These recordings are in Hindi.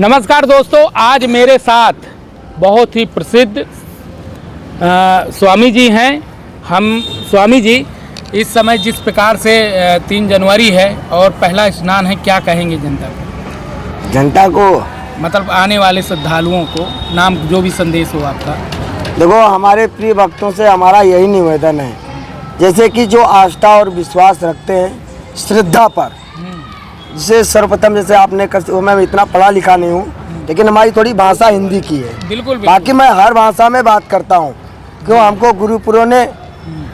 नमस्कार दोस्तों, आज मेरे साथ बहुत ही प्रसिद्ध स्वामी जी हैं। हम स्वामी जी इस समय जिस प्रकार से 3 जनवरी है और पहला स्नान है, क्या कहेंगे जनता को? मतलब आने वाले श्रद्धालुओं को नाम जो भी संदेश हो आपका। देखो, हमारे प्रिय भक्तों से हमारा यही निवेदन है, जैसे कि जो आस्था और विश्वास रखते हैं श्रद्धा पर, जिसे सर्वप्रथम जैसे आपने मैं इतना पढ़ा लिखा नहीं हूँ, लेकिन हमारी थोड़ी भाषा हिंदी की है। बिल्कुल। बाकी मैं हर भाषा में बात करता हूँ, क्यों हमको गुरुपुरों ने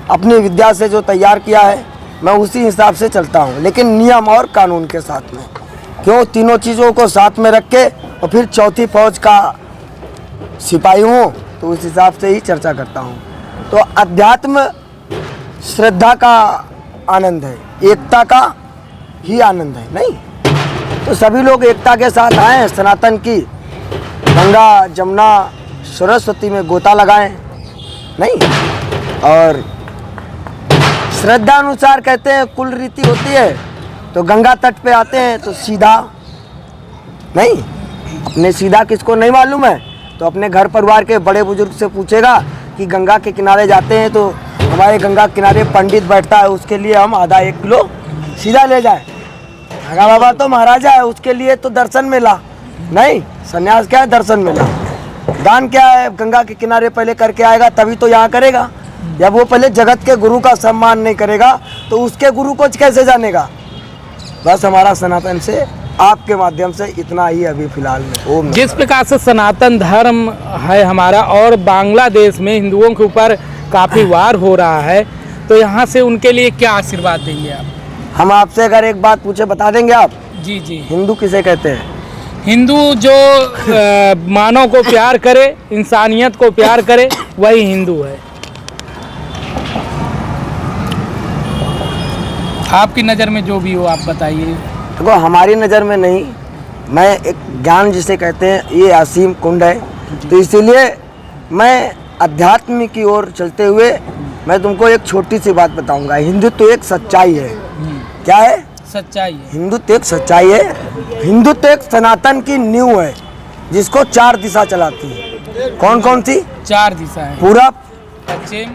अपनी विद्या से जो तैयार किया है, मैं उसी हिसाब से चलता हूँ, लेकिन नियम और कानून के साथ में। क्यों तीनों चीज़ों को साथ में रख के और फिर चौथी फौज का सिपाही हूँ, तो उस हिसाब से ही चर्चा करता हूँ। तो अध्यात्म श्रद्धा का आनंद है, एकता का ही आनंद है। नहीं तो सभी लोग एकता के साथ आएँ, सनातन की गंगा जमुना सरस्वती में गोता लगाएं, नहीं, और श्रद्धा अनुसार कहते हैं कुल रीति होती है, तो गंगा तट पे आते हैं तो सीधा नहीं, अपने सीधा किसको नहीं मालूम है तो अपने घर परिवार के बड़े बुजुर्ग से पूछेगा कि गंगा के किनारे जाते हैं तो हमारे गंगा किनारे पंडित बैठता है, उसके लिए हम आधा 1 किलो सीधा ले जाए। गंगा बाबा तो महाराजा है, उसके लिए तो दर्शन मिला, नहीं सन्यास क्या है, दर्शन मिला। दान क्या है, गंगा के किनारे पहले करके आएगा तभी तो यहाँ करेगा। जब वो पहले जगत के गुरु का सम्मान नहीं करेगा तो उसके गुरु को कैसे जानेगा। बस हमारा सनातन से आपके माध्यम से इतना ही अभी फिलहाल में। ओम। जिस प्रकार से सनातन धर्म है हमारा और बांग्लादेश में हिंदुओं के ऊपर काफ़ी वार हो रहा है, तो यहाँ से उनके लिए क्या आशीर्वाद देंगे आप? हम आपसे अगर एक बात पूछे बता देंगे आप? जी जी। हिंदू किसे कहते हैं? हिंदू जो मानव को प्यार करे, इंसानियत को प्यार करे, वही हिंदू है। आपकी नज़र में जो भी हो आप बताइए। देखो, हमारी नज़र में नहीं, मैं एक ज्ञान जिसे कहते हैं ये असीम कुंड है, तो इसीलिए मैं अध्यात्म की ओर चलते हुए मैं तुमको एक छोटी सी बात बताऊंगा। हिंदुत्व तो एक सच्चाई है। क्या है? सच्चाई है। हिंदुत्व एक सच्चाई है। हिंदुत्व एक सनातन की नींव है, जिसको 4 दिशा चलाती है। कौन कौन सी? 4 दिशाएं। पूरब, पश्चिम,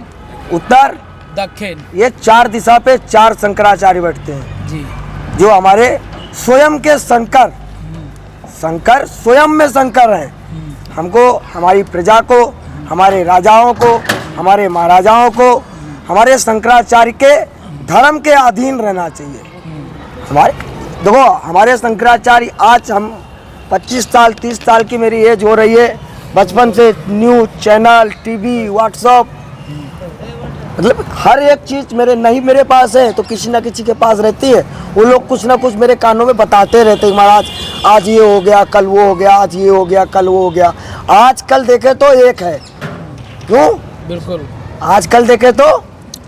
उत्तर, दक्षिण। ये 4 दिशा पे 4 शंकराचार्य बैठते हैं जी, जो जो हमारे स्वयं के शंकर स्वयं में शंकर हैं। हमको, हमारी प्रजा को, हमारे राजाओं को, हमारे महाराजाओं को, हमारे शंकराचार्य के धर्म के अधीन रहना चाहिए। हमारे देखो, हमारे शंकराचार्य, आज हम 25 साल 30 साल की मेरी एज हो रही है, बचपन से न्यूज़ चैनल, टीवी, व्हाट्सएप, मतलब हर एक चीज़ मेरे पास है तो किसी न किसी के पास रहती है। वो लोग कुछ ना कुछ मेरे कानों में बताते रहते हैं, महाराज आज ये हो गया, कल वो हो गया, आज ये हो गया, कल वो हो गया। आज कल देखे तो एक है, क्यों? बिल्कुल। आज कल देखे तो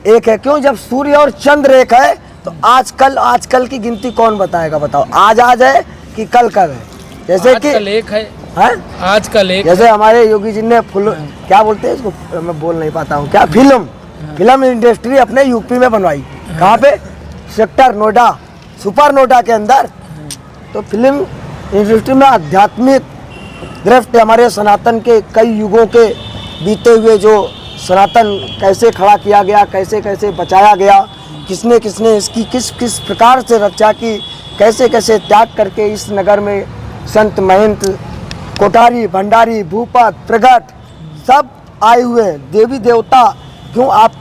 एक है, क्यों? जब सूर्य और चंद्र एक है तो आजकल की गिनती कौन बताएगा? बताओ, आज है कि कल है? जैसे कि कल एक है, आज कल एक। जैसे हमारे योगी जी ने क्या बोलते हैं इसको, मैं बोल नहीं पाता हूँ, क्या फिल्म इंडस्ट्री अपने यूपी में बनवाई। कहाँ पे? सेक्टर नोएडा, सुपर नोएडा के अंदर। तो फिल्म इंडस्ट्री में आध्यात्मिक दृष्टि हमारे सनातन के कई युगों के बीते हुए जो सनातन कैसे खड़ा किया गया, कैसे कैसे बचाया गया, किसने इसकी किस प्रकार से रक्षा की, कैसे कैसे त्याग करके इस नगर में संत महंत कोठारी भंडारी भूपत प्रगट सब आए हुए हैं, देवी देवता। क्यों आप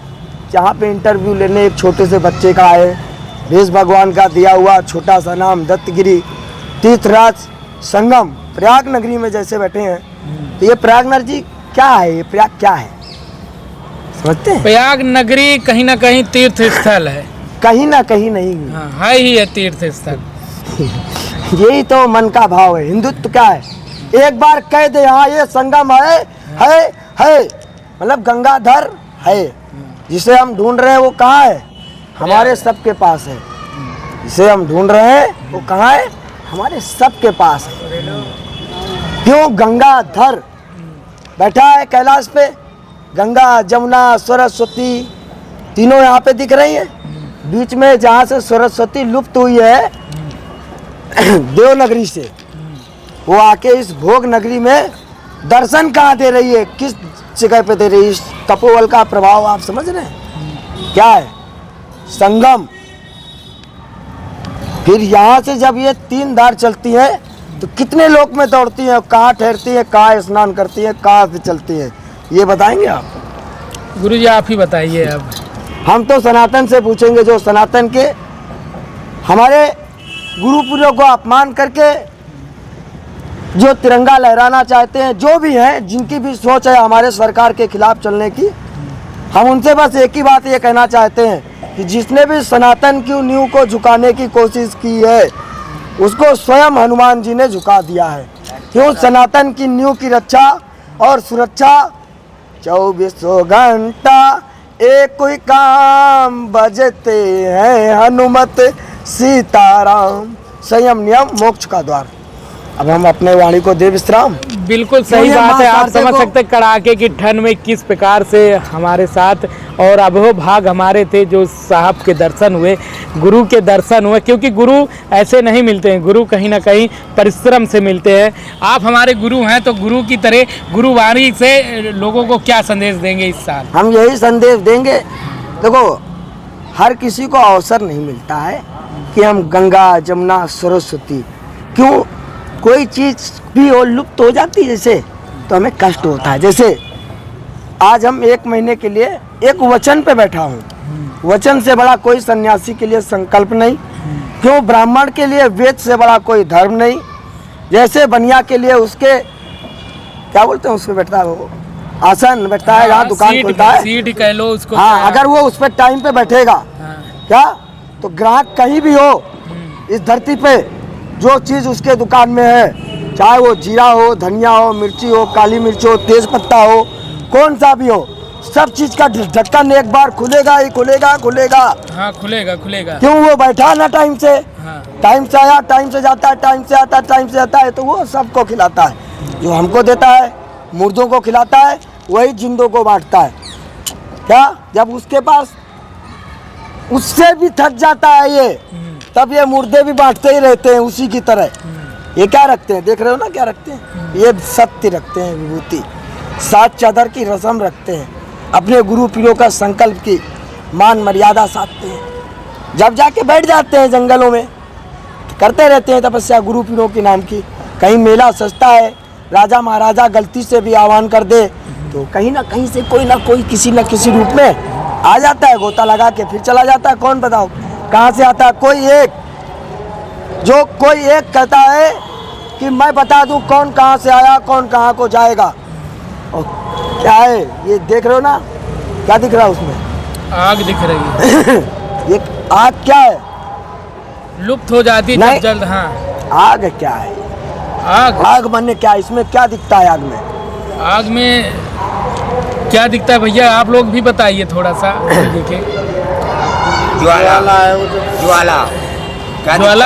जहाँ पे इंटरव्यू लेने एक छोटे से बच्चे का आए, भेष भगवान का दिया हुआ छोटा सा नाम दत्तगिरी तीर्थराज संगम प्रयाग नगरी में जैसे बैठे हैं, तो ये प्रयाग नगरी क्या है? ये प्रयाग क्या है समझते हैं? प्रयाग नगरी कहीं ना कहीं तीर्थ स्थल है, कहीं ना कहीं नहीं। हाँ, है ही है तीर्थ स्थल। यही तो मन का भाव है। हिंदुत्व क्या है? एक बार कह दे हाँ ये संगम है, मतलब गंगाधर है। जिसे हम ढूंढ रहे हैं वो कहाँ है? हमारे सबके पास है। जिसे हम ढूंढ रहे हैं वो कहाँ है? हमारे सबके पास है। क्यों? गंगाधर बैठा है कैलाश पे, गंगा जमुना सरस्वती तीनों यहाँ पे दिख रही हैं। बीच में जहाँ से सरस्वती लुप्त हुई है देवनगरी से, वो आके इस भोग नगरी में दर्शन कहाँ दे रही है, किस जगह पे दे रही है? इस तपोबल का प्रभाव आप समझ रहे हैं क्या है? संगम। फिर यहाँ से जब ये 3 धार चलती है तो कितने लोक में दौड़ती हैं, कहाँ ठहरती हैं, कहाँ स्नान करती हैं, कहाँ से चलती हैं, ये बताएंगे आप? गुरुजी आप ही बताइए अब। हम तो सनातन से पूछेंगे, जो सनातन के हमारे गुरु पूर्वों को अपमान करके जो तिरंगा लहराना चाहते हैं, जो भी हैं, जिनकी भी सोच है हमारे सरकार के खिलाफ चलने की, हम उनसे बस एक ही बात ये कहना चाहते हैं कि जिसने भी सनातन की नींव को झुकाने की कोशिश की है उसको स्वयं हनुमान जी ने झुका दिया है। क्यों? सनातन की नींव की रक्षा और सुरक्षा 24 घंटा एक कोई काम बजते हैं, हनुमत सीताराम, संयम नियम मोक्ष का द्वार। अब हम अपने वाणी को दे विश्राम। बिल्कुल सही बात है। आप समझ सकते हैं कड़ाके की ठंड में किस प्रकार से हमारे साथ और अभो भाग हमारे थे जो साहब के दर्शन हुए, गुरु के दर्शन हुए, क्योंकि गुरु ऐसे नहीं मिलते हैं, गुरु कहीं ना कहीं परिश्रम से मिलते हैं। आप हमारे गुरु हैं तो गुरु की तरह गुरुवाणी से लोगों को क्या संदेश देंगे इस साल? हम यही संदेश देंगे, देखो हर किसी को अवसर नहीं मिलता है कि हम गंगा जमुना सरस्वती, क्यों कोई चीज़ भी हो लुप्त हो जाती है जैसे, तो हमें कष्ट होता है। जैसे आज हम 1 महीने के लिए एक वचन पे बैठा हूँ, वचन से बड़ा कोई सन्यासी के लिए संकल्प नहीं, क्यों ब्राह्मण के लिए वेद से बड़ा कोई धर्म नहीं। जैसे बनिया के लिए उसके क्या बोलते हैं, उस पर बैठता है वो आसन बैठता है, जहाँ दुकान खुलता है, सीट कह लो उसको। हाँ, अगर वो उस पर टाइम पे बैठेगा क्या, तो ग्राहक कहीं भी हो इस धरती पे, जो चीज़ उसके दुकान में है, चाहे वो जीरा हो, धनिया हो, मिर्ची हो, काली मिर्च हो, तेज पत्ता हो, कौन सा भी हो, सब चीज़ का ढक्कन एक बार खुलेगा ही खुलेगा। हाँ, खुलेगा। क्यों? वो बैठा ना टाइम से, हाँ। टाइम से आया, टाइम से जाता है, टाइम से आता है, टाइम से जाता है, तो वो सबको खिलाता है। जो हमको देता है, मुर्दों को खिलाता है, वही जिंदों को बांटता है। क्या? जब उसके पास उससे भी थक जाता है ये, तब ये मुर्दे भी बांटते ही रहते हैं उसी की तरह। ये क्या रखते हैं, देख रहे हो ना क्या रखते हैं? ये सत्य रखते हैं, विभूति, 7 चादर की रस्म रखते हैं, अपने गुरु पीरों का संकल्प की मान मर्यादा साधते हैं। जब जाके बैठ जाते हैं जंगलों में, करते रहते हैं तपस्या गुरु पीरों के नाम की। कहीं मेला सस्ता है, राजा महाराजा गलती से भी आह्वान कर दे तो कहीं ना कहीं से कोई ना कोई किसी न किसी रूप में आ जाता है, गोता लगा के फिर चला जाता है। कौन बताओ कहाँ से आता है? कोई एक कहता है कि मैं बता दूं कौन कहाँ से आया, कौन कहाँ को जाएगा। और क्या है ये देख रहे हो ना, क्या दिख रहा है उसमें? आग दिख रही है। ये आग क्या है? लुप्त हो जाती है जल्द। हाँ, आग क्या है? आग बनने क्या, इसमें क्या दिखता है? आग में क्या दिखता है भैया, आप लोग भी बताइए थोड़ा सा। देखिए ज्वाला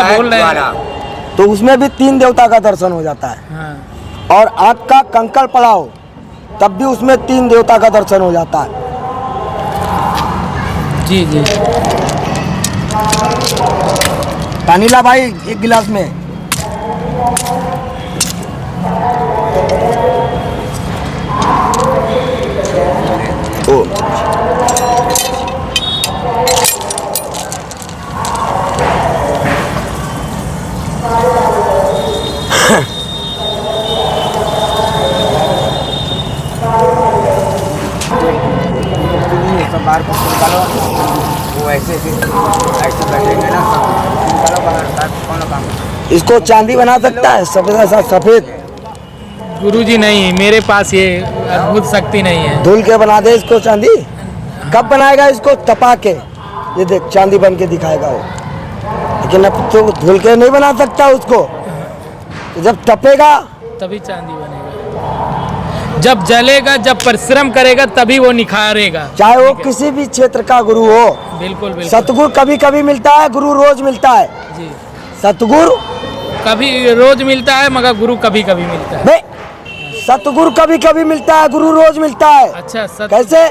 बोल रहे हैं। तो उसमें भी 3 देवता का दर्शन हो जाता है। हाँ। और आग का कंकड़ पड़ा हो तब भी उसमें 3 देवता का दर्शन हो जाता है। जी। पानी ला भाई, 1 गिलास में। बाहर को निकालो, वो ऐसे बैठेंगे ना, निकालो बाहर, कौन काम। इसको चांदी बना सकता है, सफेद। गुरुजी नहीं, मेरे पास ये अद्भुत शक्ति नहीं है। धुल के बना दे इसको चांदी। कब बनाएगा इसको? तपा के। ये देख चांदी बन के दिखाएगा वो, लेकिन अब तो धुल के नहीं बना सकता उसको। तो जब तपेगा तभी चांदी बनेगा, जब जलेगा, जब परिश्रम करेगा तभी वो निखारेगा। चाहे वो किसी भी क्षेत्र का गुरु हो। बिल्कुल। सतगुरु कभी कभी मिलता है, गुरु रोज मिलता है। जी। सतगुरु कभी रोज मिलता है, मगर गुरु कभी कभी मिलता है। सतगुरु कभी कभी मिलता है, गुरु रोज मिलता है। अच्छा, कैसे?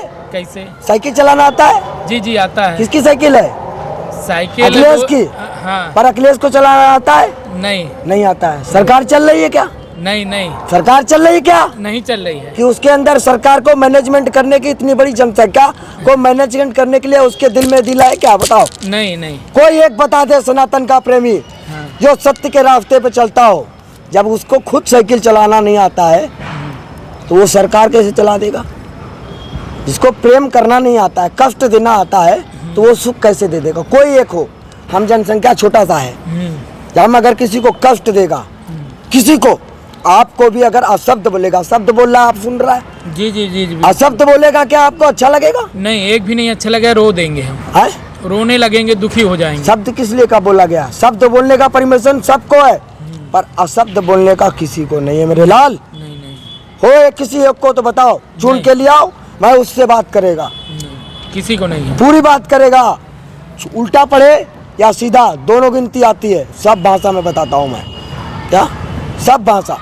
साइकिल चलाना आता है? जी आता है। किसकी साइकिल है? साइकिल अखिलेश की। हाँ। पर अखिलेश को चलाना आता है? नहीं आता है। सरकार चल रही है क्या? नहीं नहीं सरकार चल रही क्या? नहीं चल रही है। कि उसके अंदर सरकार को मैनेजमेंट करने की, इतनी बड़ी जनसंख्या को मैनेजमेंट करने के लिए उसके दिल में दिल है क्या? बताओ। नहीं नहीं। कोई एक बता दे सनातन का प्रेमी हाँ। जो सत्य के रास्ते पे चलता हो, जब उसको खुद साइकिल चलाना नहीं आता है तो वो सरकार कैसे चला देगा? जिसको प्रेम करना नहीं आता है, कष्ट देना आता है, तो वो सुख कैसे दे देगा? कोई एक हो, हम जनसंख्या छोटा सा है, हम अगर किसी को कष्ट देगा, किसी को, आपको भी अगर अशब्द बोलेगा, शब्द बोल रहा है, आप सुन रहा है, जी जी जी जी। अशब्द बोलेगा, क्या आपको अच्छा लगेगा? नहीं, एक भी नहीं अच्छा लगेगा, रो देंगे हम, है? रोने लगेंगे, दुखी हो जाएंगे। शब्द किस लिए का बोला गया? शब्द बोलने का परमिशन सबको है, पर अशब्द बोलने का किसी को नहीं है मेरे लाल। नहीं नहीं हो किसी एक को तो बताओ, चुन के ले आओ, मैं उससे बात करेगा, नहीं, किसी को नहीं है। पूरी बात करेगा, उल्टा पढ़े या सीधा, दोनों गिनती आती है, सब भाषा में बताता हूँ मैं, क्या सब भाषा।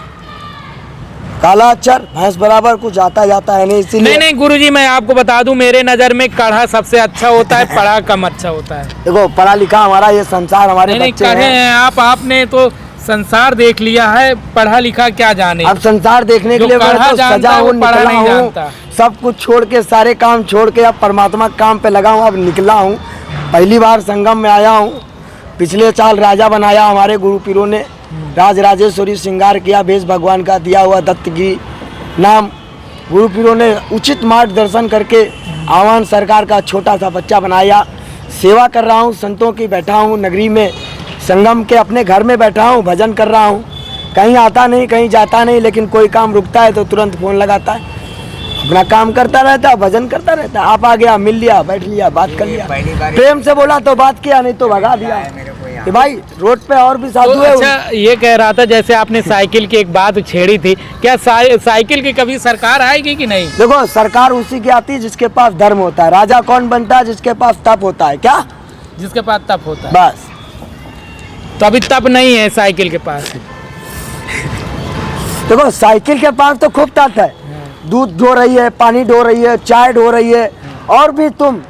काला अक्षर भैंस बराबर कुछ आता जाता है नहीं, इसीलिए नहीं नहीं गुरुजी, मैं आपको बता दूं, मेरे नज़र में कढ़ा सबसे अच्छा होता है, पढ़ा कम अच्छा होता है। देखो पढ़ा लिखा हमारा ये संसार, हमारे नहीं बच्चे कहे हैं। हैं आप, आपने तो संसार देख लिया है, पढ़ा लिखा क्या जाने। अब संसार देखने के जो लिए मैं पढ़ा तो जानता सजा है, वो हूँ, पढ़ा निकला नहीं हूँ, जानता। सब कुछ छोड़ के, सारे काम छोड़ के अब परमात्मा के काम पे लगा हूँ, अब निकला हूँ, पहली बार संगम में आया हूँ। पिछले साल राजा बनाया हमारे गुरु पीरों ने, राज राजेश्वरी श्रृंगार किया, भेष भगवान का दिया हुआ दत्तगिरी नाम, गुरु पीरों ने उचित मार्गदर्शन करके आह्वान सरकार का छोटा सा बच्चा बनाया। सेवा कर रहा हूँ, संतों की बैठा हूँ नगरी में, संगम के अपने घर में बैठा हूँ, भजन कर रहा हूँ, कहीं आता नहीं, कहीं जाता नहीं, लेकिन कोई काम रुकता है तो तुरंत फोन लगाता है, अपना काम करता रहता है, भजन करता रहता है। आप आ गया, मिल लिया, बैठ लिया, बात कर लिया, प्रेम से बोला तो बात किया, नहीं तो भगा दिया। कि भाई रोड पे और भी साधु है। अच्छा, ये कह रहा था, जैसे आपने साइकिल की एक बात छेड़ी थी, क्या साइकिल की कभी सरकार आएगी कि नहीं? देखो सरकार उसी की आती है जिसके पास धर्म होता है। राजा कौन बनता है? जिसके पास तप होता है। क्या? जिसके पास तप होता है। बस। तो अभी तप नहीं है साइकिल के पास। देखो साइकिल के पास तो खूब तप है, दूध ढो रही है, पानी ढो रही है, चाय ढो रही है, और भी तुम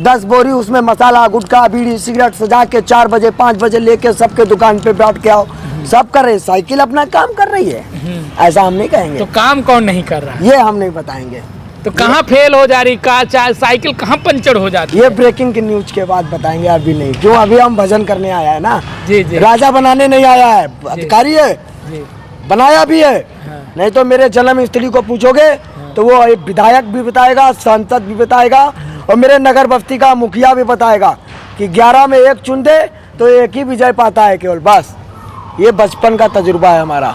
10 बोरी उसमें मसाला, गुटखा, बीड़ी, सिगरेट सजा के 4 बजे 5 बजे लेके सबके दुकान पे बैठ के आओ, सब कर रहे। साइकिल अपना काम कर रही है, ऐसा हम नहीं कहेंगे। तो काम कौन नहीं कर रहा? ये हम नहीं बताएंगे। तो कहाँ फेल हो जा रही साइकिल, कहाँ पंचर हो जाती? ये ब्रेकिंग की न्यूज के बाद बताएंगे, अभी नहीं। क्यों? अभी हम भजन करने आया है ना। जी जी। राजा बनाने नहीं आया है, अधिकारी है, जी। बनाया भी है। हाँ। नहीं तो मेरे जन्म स्थली को पूछोगे तो वो एक विधायक भी बताएगा, सांसद भी बताएगा, और मेरे नगर बस्ती का मुखिया भी बताएगा कि 11 में 1 चुन दे तो एक ही विजय पाता है केवल। बस ये बचपन का तजुर्बा है हमारा।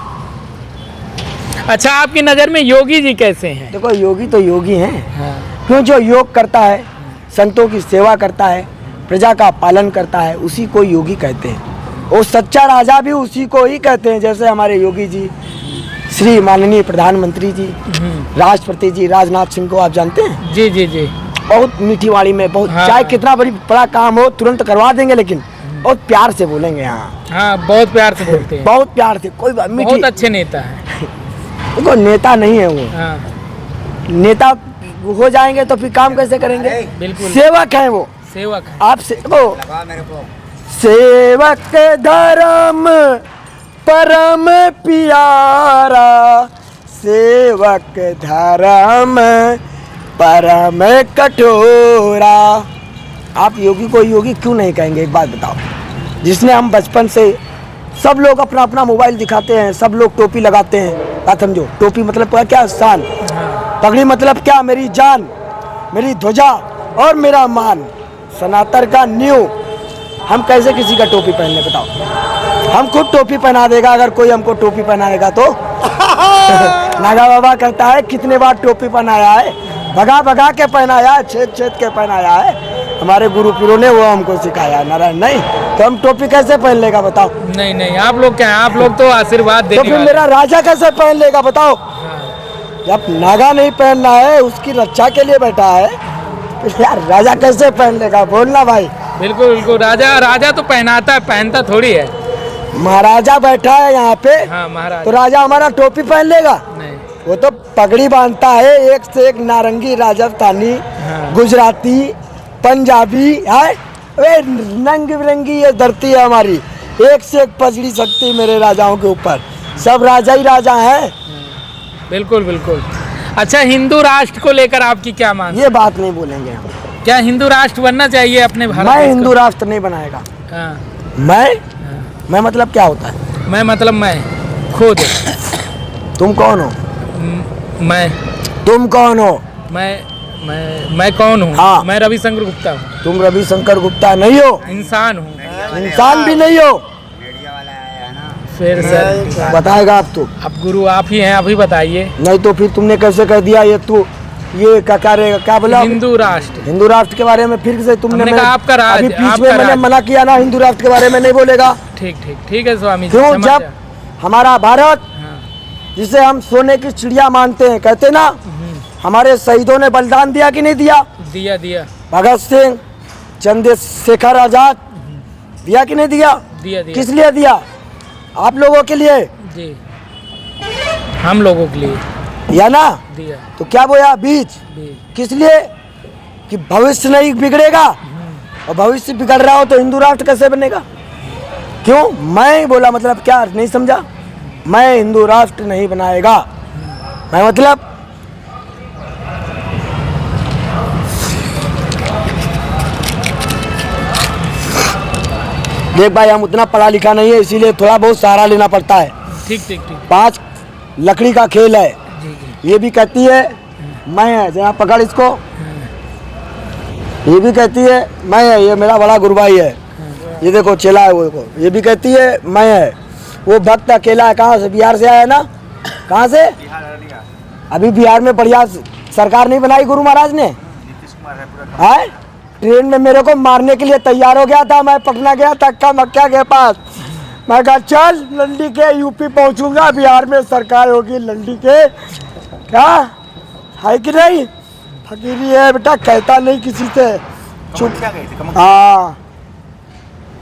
अच्छा, आपकी नज़र में योगी जी कैसे हैं? देखो योगी तो योगी हैं। हाँ। क्यों? जो योग करता है, संतों की सेवा करता है, प्रजा का पालन करता है, उसी को योगी कहते हैं। और सच्चा राजा भी उसी को ही कहते हैं। जैसे हमारे योगी जी, श्री माननीय प्रधानमंत्री जी, राष्ट्रपति जी राजनाथ सिंह को आप जानते हैं? जी जी जी। बहुत मीठी वाली में, बहुत हाँ। चाहे कितना बड़ा काम हो तुरंत करवा देंगे, लेकिन बहुत प्यार से बोलेंगे। हाँ हाँ, बहुत प्यार से बोलते हैं। बहुत प्यार से, कोई बात मीठी। बहुत अच्छे नेता है। देखो नेता नहीं है वो, हाँ नेता हो जाएंगे तो फिर काम कैसे करेंगे? बिल्कुल। सेवक है वो, सेवक है। आप से वो सेवक धर्म परम प्यारा, सेवक धर्म परम कठोरा। आप योगी को योगी क्यों नहीं कहेंगे? एक बात बताओ। जिसने हम बचपन से, सब लोग अपना अपना मोबाइल दिखाते हैं, सब लोग टोपी लगाते हैं, बात समझो। टोपी मतलब क्या? शान। पगड़ी मतलब क्या? मेरी जान, मेरी ध्वजा और मेरा मान, सनातन का न्यू। हम कैसे किसी का टोपी पहन ले? बताओ। हम खुद टोपी पहना देगा अगर कोई हमको टोपी पहनाएगा तो। नागा बाबा कहता है कितने बार टोपी पहनाया है, भगा भगा के पहनाया है, छेद छेद के पहनाया है। हमारे गुरु पीरों ने वो हमको सिखाया। नारायण नहीं तो हम टोपी कैसे पहन लेगा? बताओ। नहीं नहीं, आप लोग क्या है, आप लोग तो आशीर्वाद देने तो फिर वाले। मेरा राजा कैसे पहन लेगा? बताओ। हाँ। जब नागा नहीं पहनना है, उसकी रक्षा के लिए बैठा है, तो यार राजा कैसे पहन लेगा? बोलना भाई। बिल्कुल बिल्कुल, राजा तो पहनाता है, पहनता थोड़ी है। महाराजा बैठा है यहाँ पे। हाँ महाराज। तो राजा हमारा टोपी पहन लेगा? नहीं। वो तो पगड़ी बांधता है, एक से एक नारंगी, राजस्थानी, हाँ। गुजराती, पंजाबी है। वे रंग बिरंगी ये धरती है हमारी, एक से एक पगड़ी सकती मेरे राजाओं के ऊपर। सब राजा ही राजा हैं। बिल्कुल बिल्कुल। अच्छा, हिंदू राष्ट्र को लेकर आपकी क्या मांग? ये बात नहीं बोलेंगे हम। क्या हिंदू राष्ट्र बनना चाहिए अपने भारत मैं देश को? हिंदू राष्ट्र नहीं बनाएगा। हाँ, मैं मतलब क्या होता है? मैं मतलब मैं खुद। तुम कौन हो? मैं तुम कौन हो? मैं कौन हूँ? हाँ। मैं रविशंकर गुप्ता हूँ। तुम रविशंकर गुप्ता नहीं हो, इंसान हूँ। इंसान भी नहीं हो। फिर सर बताएगा आप तो। अब गुरु आप ही हैं, आप ही बताइए। नहीं तो फिर तुमने कैसे कह दिया ये तू ये क्या रहेगा, क्या बोला? हिंदू राष्ट्र। हिंदू राष्ट्र के बारे में फिर से तुमने हमने कहा आपका राज, अभी बीच में आपका मैंने राज। मना किया ना, हिंदू राष्ट्र के बारे में नहीं बोलेगा। ठीक ठीक ठीक है स्वामी जी। क्यों? समझ जब गया। हमारा भारत हाँ, जिसे हम सोने की चिड़िया मानते हैं, कहते ना, हमारे शहीदों ने बलिदान दिया कि नहीं दिया? दिया दिया भगत सिंह, चंद्रशेखर आजाद, दिया कि नहीं दिया? दिया दिया किस लिए दिया? आप लोगों के लिए जी, हम लोगों के लिए या ना? दिया। तो क्या बोया बीज? किस लिए? कि भविष्य नहीं बिगड़ेगा, और भविष्य बिगड़ रहा हो तो हिंदू राष्ट्र कैसे बनेगा? क्यों? मैं बोला मतलब क्या, नहीं समझा? मैं हिंदू राष्ट्र नहीं बनाएगा। मैं मतलब देख भाई, हम उतना पढ़ा लिखा नहीं है, इसीलिए थोड़ा बहुत सहारा लेना पड़ता है। ठीक ठीक ठीक। 5 लकड़ी का खेल है। जी जी। ये भी कहती है मैं है, जरा पकड़ इसको। ये भी कहती है मैं है, ये मेरा बड़ा गुरु भाई है। ये देखो चेला है वो, देखो ये भी कहती है मैं है। वो भक्त अकेला है, कहाँ से? बिहार से आया है ना? कहाँ से? अभी बिहार में बढ़िया सरकार नहीं बनाई गुरु महाराज ने? है? ट्रेन में मेरे को मारने के लिए तैयार हो गया था। मैं पटना गया था अक्का मक्का के पास। मैं कहा चल लंडी के यूपी पहुंचूंगा, बिहार में सरकार होगी लंडी के। क्या है कि नहीं? फकीरी है बेटा, कहता नहीं किसी से, चुप। हाँ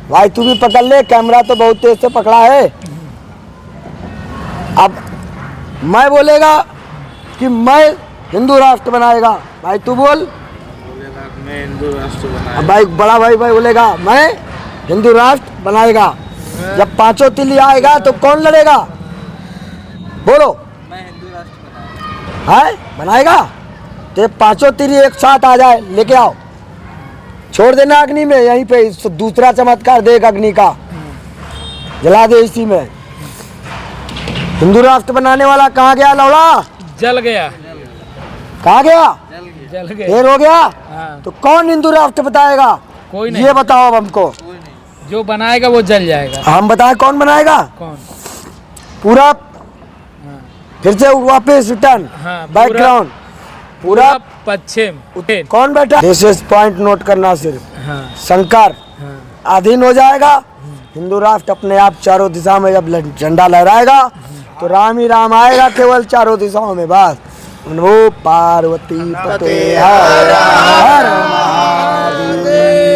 भाई, तू भी पकड़ ले, कैमरा तो बहुत तेज से पकड़ा है। अब मैं बोलेगा कि मैं हिंदू राष्ट्र बनाएगा, भाई तू बोल। मैं हिंदू राष्ट्र बनाएगा। अब भाई बड़ा भाई बनाएगा, मैं हिंदू राष्ट्र बनाएगा। जब 5 तिल आएगा तो कौन लड़ेगा? बोलो। मैं हिंदू राष्ट्र बनाएगा। है बनाएगा? तो 5 तिल एक साथ आ जाए, लेके आओ, छोड़ देना अग्नि में। यहीं पे दूसरा चमत्कार देख अग्नि का, जला दे इसी में। हिंदू राष्ट्र बनाने वाला कहाँ गया लौड़ा? जल गया। कहाँ गया? जल गया। देर हो गया। हाँ, तो कौन हिंदू राष्ट्र बताएगा? कोई नहीं। ये बताओ अब हमको। जो बनाएगा वो जल जाएगा। हम बताएं कौन बनाएगा? कौन? पूरा हाँ, फिर से वापस रिटर्न, हाँ, बैकग्राउंड पूरा पश्चिम। कौन बैठा? दिस पॉइंट नोट करना सिर्फ। हाँ शंकर हाँ अधीन हो जाएगा। हिंदू राष्ट्र अपने आप चारों दिशा में जब झंडा लहराएगा तो राम ही राम आएगा केवल चारों दिशाओं में। बस वो पार्वती पते हर हर महादेव।